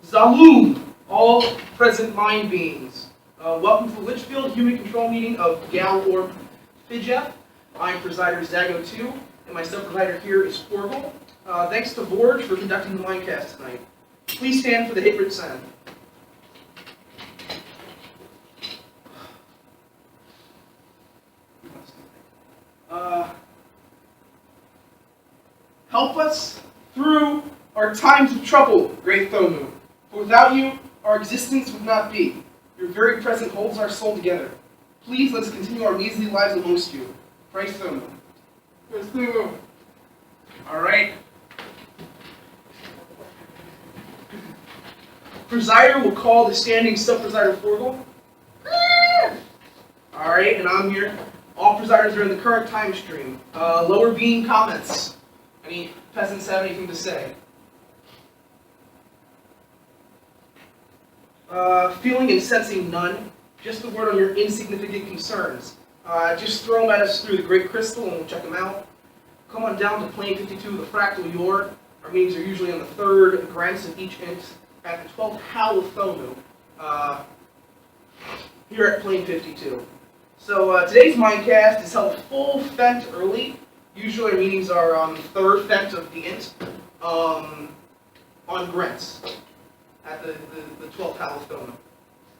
Zaloom, all present mind beings. Welcome to the Litchfield Human Control Meeting of Gal or FIJEF. I'm presider Zago2, and my sub-presider here is Forgel. Thanks to Vorge for conducting the Mindcast tonight. Please stand for the hit sound. Help us through our times of trouble, great Thomu. For without you, our existence would not be. Your very presence holds our soul together. Please let us continue our measly lives amongst you. Christ Thomu. Christ Thomu. All right. Presider will call the standing sub-presider Forgel. All right, and I'm here. All presiders are in the current time stream. Lower beam comments. Any peasants have anything to say? Feeling and sensing none. Just a word on your insignificant concerns. Just throw them at us through the Great Crystal and we'll check them out. Come on down to plane 52 of the Fractal Yor. Our meetings are usually on the 3rd grants of each int at the 12th Howl of Thomu. Here at plane 52. So today's Mindcast is held full fent early. Usually our meetings are on the 3rd fent of the int on grants at the 12th Howl of Thomu.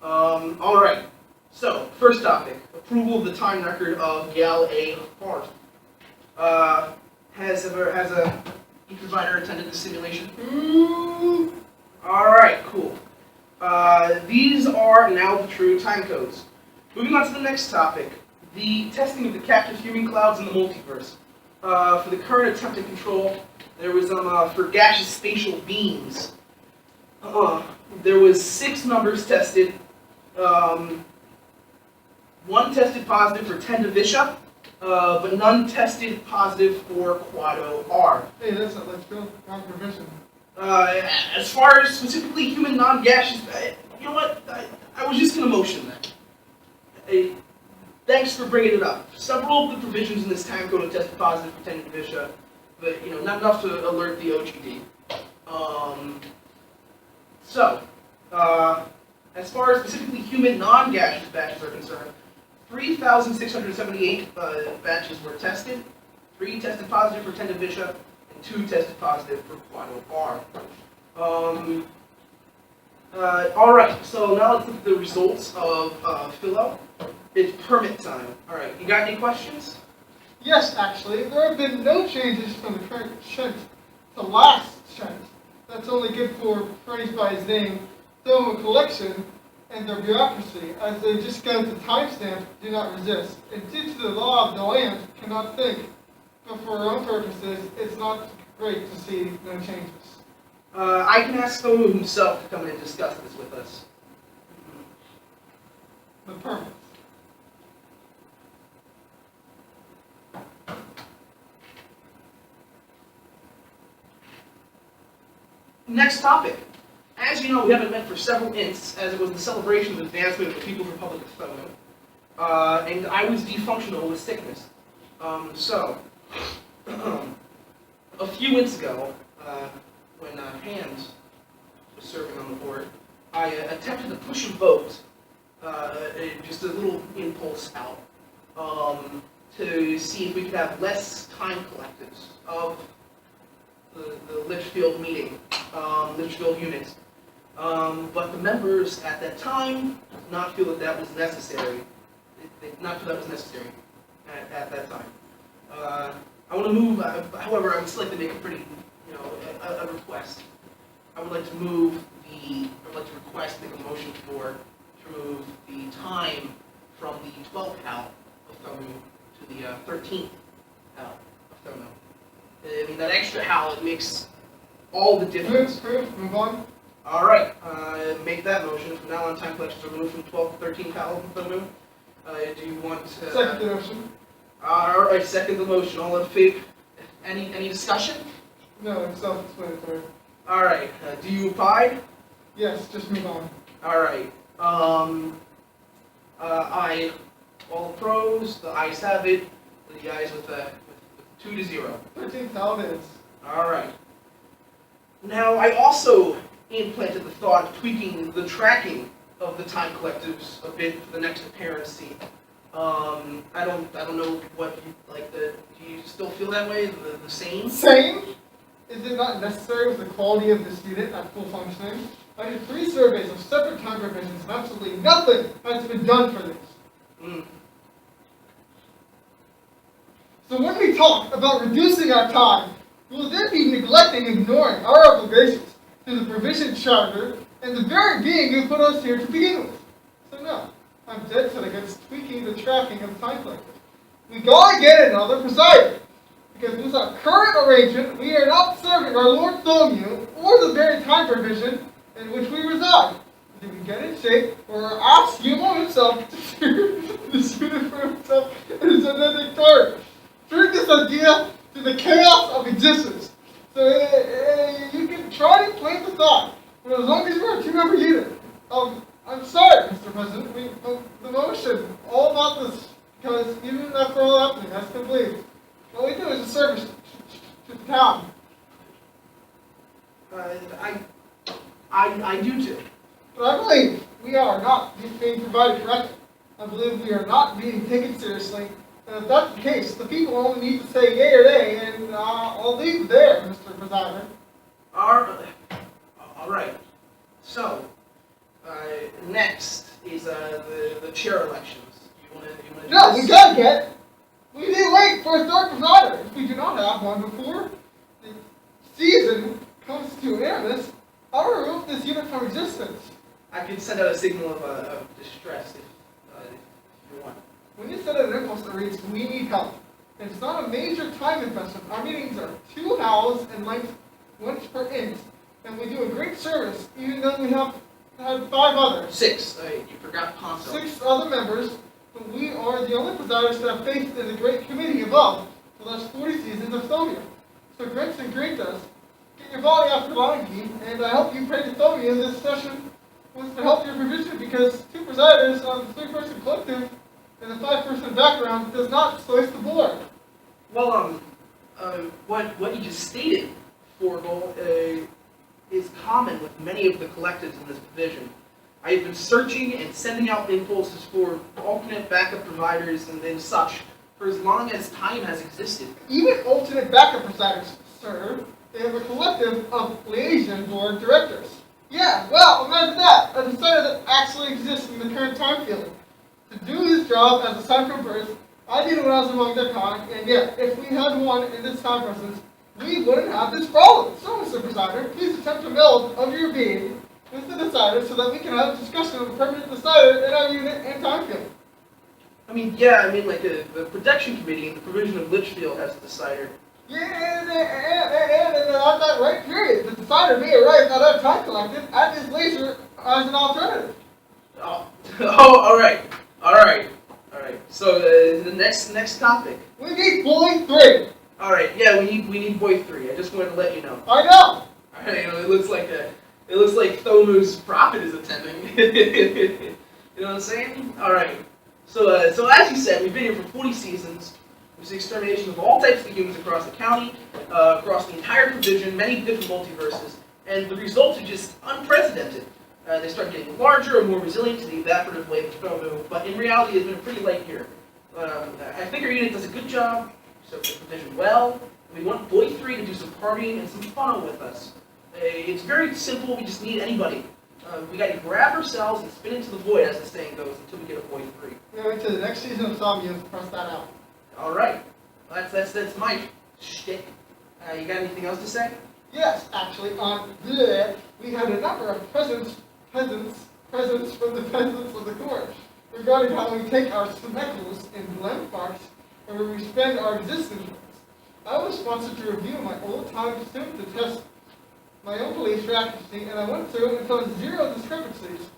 Alright, so first topic, approval of the time record of Gal A. Farth. Has each provider attended the simulation? Alright, cool. These are now the true time codes. Moving on to the next topic, the testing of the captive human clouds in the multiverse. For the current attempt to control, there was for gaseous spatial beams. There was 6 numbers tested. 1 tested positive for Tendavisha, but none tested positive for Quado R. Hey, that's a Litchfield. Wrong provision. As far as specifically human non-gaseous, you know what? I was just going to motion that. Thanks for bringing it up. Several of the provisions in this time code have tested positive for Tendavisha, but not enough to alert the OGD. As far as specifically human non-gaseous batches are concerned, 3,678 batches were tested. 3 tested positive for Tendavisha, and 2 tested positive for Quado R. Alright, so now let's look at the results of Philo. It's permit time. Alright, you got any questions? Yes, actually, there have been no changes from the current shunt to last shunt. That's only good for phrase by his name, Thomu collection, and their bureaucracy, as they just go to timestamp, do not resist. And due to the law of the land, cannot think. But for our own purposes, it's not great to see no changes. I can ask Thomu himself to come in and discuss this with us. The permits. Next topic. As you know, we haven't met for several ints, as it was the celebration of advancement of the People's Republic of Thomu. And I was defunctional with sickness. A few ints ago, when Hans was serving on the board, I attempted to push a vote, just a little impulse out, to see if we could have less time collectives of the Litchfield meeting, Litchfield units. But the members at that time did not feel that that was necessary. They did not feel that was necessary at that time. I want to move, however, I would still like to make a pretty, a request. I would like to request, make a motion to move the time from the 12th Howl of Thomu to the 13th Howl of Thomu. I mean, that extra Howl, it makes all the difference. Move on. All right, make that motion. From now on, time collections are moved from 12th to 13th Howl of Thomu. Do you want to... Second the motion. All right, second the motion. All in favor? Any discussion? No, it's self-explanatory. All right, do you abide? Yes, just move on. All right. Aye. All opposed. The ayes have it. The ayes with 2-0. 13th Howl it is. All right. Now, I also implanted the thought of tweaking the tracking of the time collectives a bit for the next appearancy. I don't know what you like. Do you still feel that way? The same? Same? Is it not necessary with the quality of this unit at full functioning? I did 3 surveys of separate time provisions and absolutely nothing has been done for this. Mm. So when we talk about reducing our time, we will then be neglecting and ignoring our obligations to the provision charter and the very being who put us here to begin with. So no, I'm dead set against tweaking the tracking of time collectors. We gotta get another presider. Because with our current arrangement, we are not serving our Lord Thomeu or the very time provision in which we reside. Did we get in shape, or ask Humo himself to steer this unit for himself and his unending card? Bring this idea to the chaos of existence. So you can try to play the thought, but as long as we're a 2-member unit, I'm sorry, Mr. President, the motion all about this, because even after all happening, I still believe. All we do is a service to the town. I do too. But I believe we are not being provided correctly. I believe we are not being taken seriously. And if that's the case, the people only need to say yay or nay, and I'll leave it there, Mr. Presider. All right. So, next is the chair elections. You wanna No, do we this? gotta get. We need wait for a third presider. If we do not have one before the season comes to an end, I'll remove this unit from existence. I can send out a signal of distress if you want. When you send out an impulse that reads, we need help, and it's not a major time investment. Our meetings are 2 hours in length, once per int, and we do a great service, even though we have had 5 others. 6. You forgot Ponzo. 6 other members, but we are the only presiders that have faith in the great committee above for the last 40 seasons of Thomia. So grant and greet us. Get your body after Lion King, and I hope you pray to Thomia in this session wants to help your provision, because 2 presiders on the 3-person collective and the 5-person background does not slice the board. Well, what you just stated, Forgel, is common with many of the collectives in this division. I have been searching and sending out impulses for alternate backup providers and such for as long as time has existed. Even alternate backup presiders serve. They have a collective of liaison board directors. Yeah, well, imagine that. A decider that actually exists in the current time field. To do his job as a son from birth, I did it when I was among their kind, and yet, if we had one in this time presence, we wouldn't have this problem. So, Mr. Presider, please attempt to meld of your being with the decider so that we can have a discussion of a permanent decider in our unit and time field. Like the protection committee and the provision of Litchfield has a decider. Yeah, and on that right period, the decider may arrive at our time collective at his leisure as an alternative. All right. So the next topic. We need boy 3. All right, yeah, we need boy 3. I just wanted to let you know. I know. All right, it looks like Thomu's prophet is attending. You know what I'm saying? All right. So as you said, we've been here for 40 seasons. There's the extermination of all types of humans across the county, across the entire provision, many different multiverses, and the results are just unprecedented. They start getting larger and more resilient to the evaporative wave of Thomu, but in reality, it's been a pretty light year. I think our unit does a good job, serves the provision well. We want Boy 3 to do some partying and some fun with us. It's very simple. We just need anybody. We got to grab ourselves and spin into the void, as the saying goes, until we get a Boy 3. Yeah, wait till the next season of Zombie and press that out. All right. That's my shtick. You got anything else to say? Yes, actually, on bleh, we had a number of presents from the peasants of the court regarding how we take our speckles in landmarks and where we spend our existence. I was sponsored to review my old-time student to test my own police for accuracy, and I went through and found 0 discrepancies.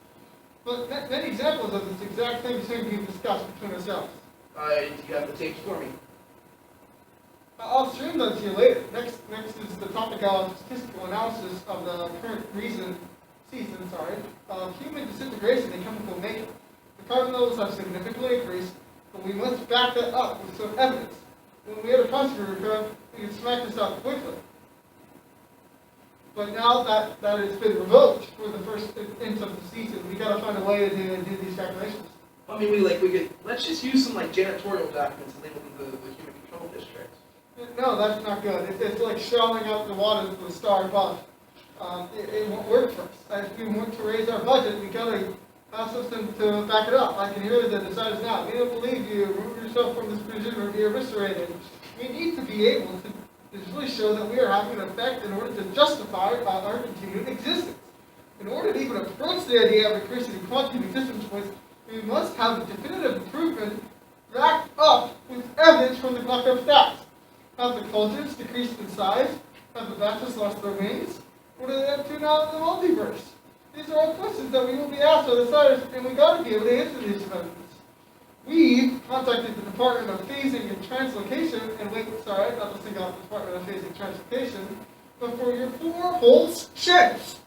But many examples of this exact thing seem to be discussed between ourselves. Do you have the tapes for me? I'll stream those to you later. Next is the topic of statistical analysis of the current season of human disintegration and chemical makeup. The carbon levels have significantly increased, but we must back that up with some evidence. When we had a prosecutor come, we could smack this out quickly. But now that it's been revoked for the first inch of the season, we gotta find a way to do these calculations. I mean, let's just use some like janitorial documents and label them the human control district. No, that's not good. It's like showing up the water to the star above. It won't work for us. If we want to raise our budget, we gotta have something to back it up. I can hear the deciders now. We don't believe you. Remove yourself from this position or be eviscerated. We need to be able to really show that we are having an effect in order to justify our continued existence. In order to even approach the idea of increasing the quantity of existence points, we must have a definitive improvement backed up with evidence from the collective stats. Have the cauldrons decreased in size? Have the Baptists lost their wings? What are they up to now in the multiverse? These are all questions that we will be asked by the deciders, and we got to be able to answer these questions. We've contacted the Department of Phasing and Translocation, and sorry, I got this thing off the Department of Phasing and Translocation, but for your 4 whole ships,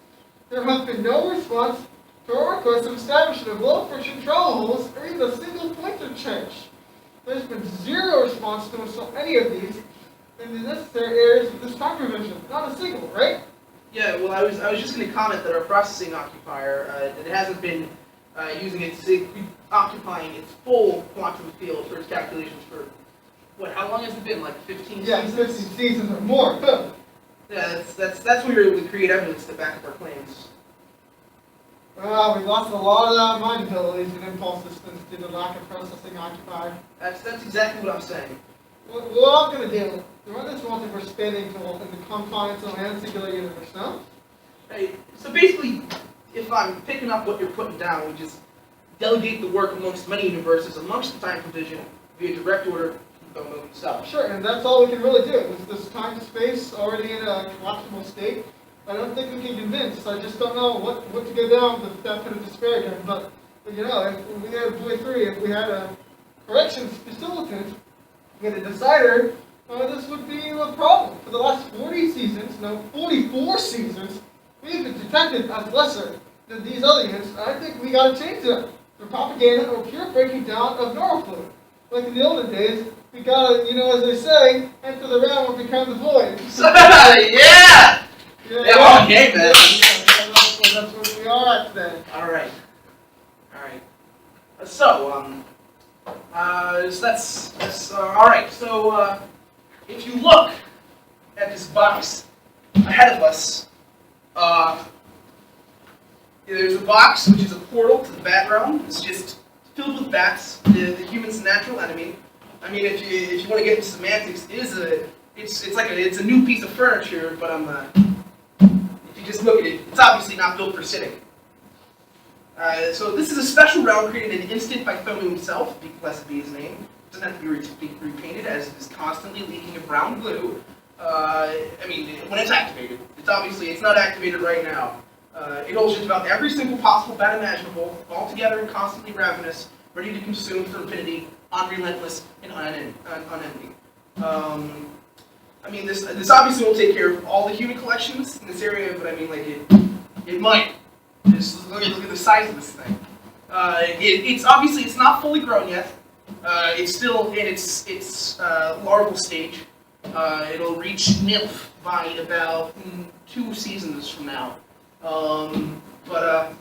there has been no response to our request of establishing of low-friction travel holes or even a single pointer trench. There's been zero response to install any of these in the necessary areas of this time provision. Not a single, right? Yeah, well, I was just going to comment that our processing occupier, it hasn't been occupying its full quantum field for its calculations for, how long has it been? Like 15 yeah, seasons? 15 seasons or more. Yeah, that's where we were able to create evidence to back up our claims. Well, we lost a lot of that mind abilities and impulse systems due to lack of processing occupier. That's exactly what I'm saying. What I'm going to do, the run this multiverse spanning tool in the confines of an singular universe, no? Hey, so basically, if I'm picking up what you're putting down, we just delegate the work amongst many universes, amongst the time provision, via direct order from Domo himself. Sure, and that's all we can really do. With this time-space already in a collapsible state, I don't think we can convince. I just don't know what to go down with that kind of despair again. But you know, if we had Boy 3, if we had a corrections facilitant, we had a decider, this would be a problem. For the last 40 seasons, no, 44 seasons, we've been detected as lesser than these other units. I think we got to change them for propaganda or pure breaking down of neurofluid. Like in the olden days, we got to, as they say, enter the realm or become the void. Yeah! Yeah, okay, man. That's where we are at today. All right. So, that's all right. So, if you look at this box ahead of us, there's a box which is a portal to the bat realm. It's just filled with bats, the human's natural enemy. I mean, if you want to get into semantics, it's a new piece of furniture, but if you just look at it, it's obviously not built for sitting. So this is a special realm created in an instant by Thomu himself, blessed be his name. It doesn't have to be repainted, as it is constantly leaking a brown glue. I mean, when it's activated, it's not activated right now. It holds just about every single possible bat imaginable, all together and constantly ravenous, ready to consume for infinity, unrelentless and unending. I mean, this obviously won't take care of all the human collections in this area, but I mean, like it might. Just look at the size of this thing. It's not fully grown yet. It's still in its larval stage. It'll reach nymph by about 2 seasons from now. But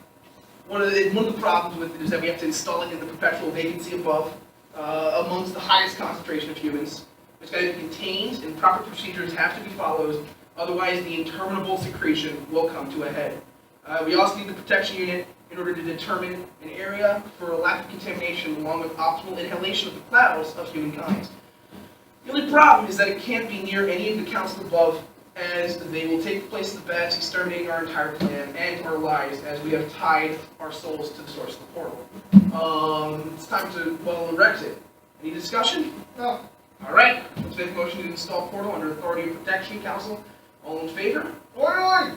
one of the problems with it is that we have to install it in the perpetual vacancy above, amongst the highest concentration of humans. It's got to be contained, and proper procedures have to be followed. Otherwise, the interminable secretion will come to a head. We also need the protection unit in order to determine an area for a lack of contamination, along with optimal inhalation of the clouds of humankind. The only problem is that it can't be near any of the council above, as they will take the place of the bats, exterminating our entire plan and our lives, as we have tied our souls to the source of the portal. It's time to, erect it. Any discussion? No. All right. Let's make a motion to install portal under authority of Protection Council. All in favor? Aye.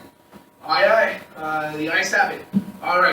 Aye, aye. The ayes have it. All right.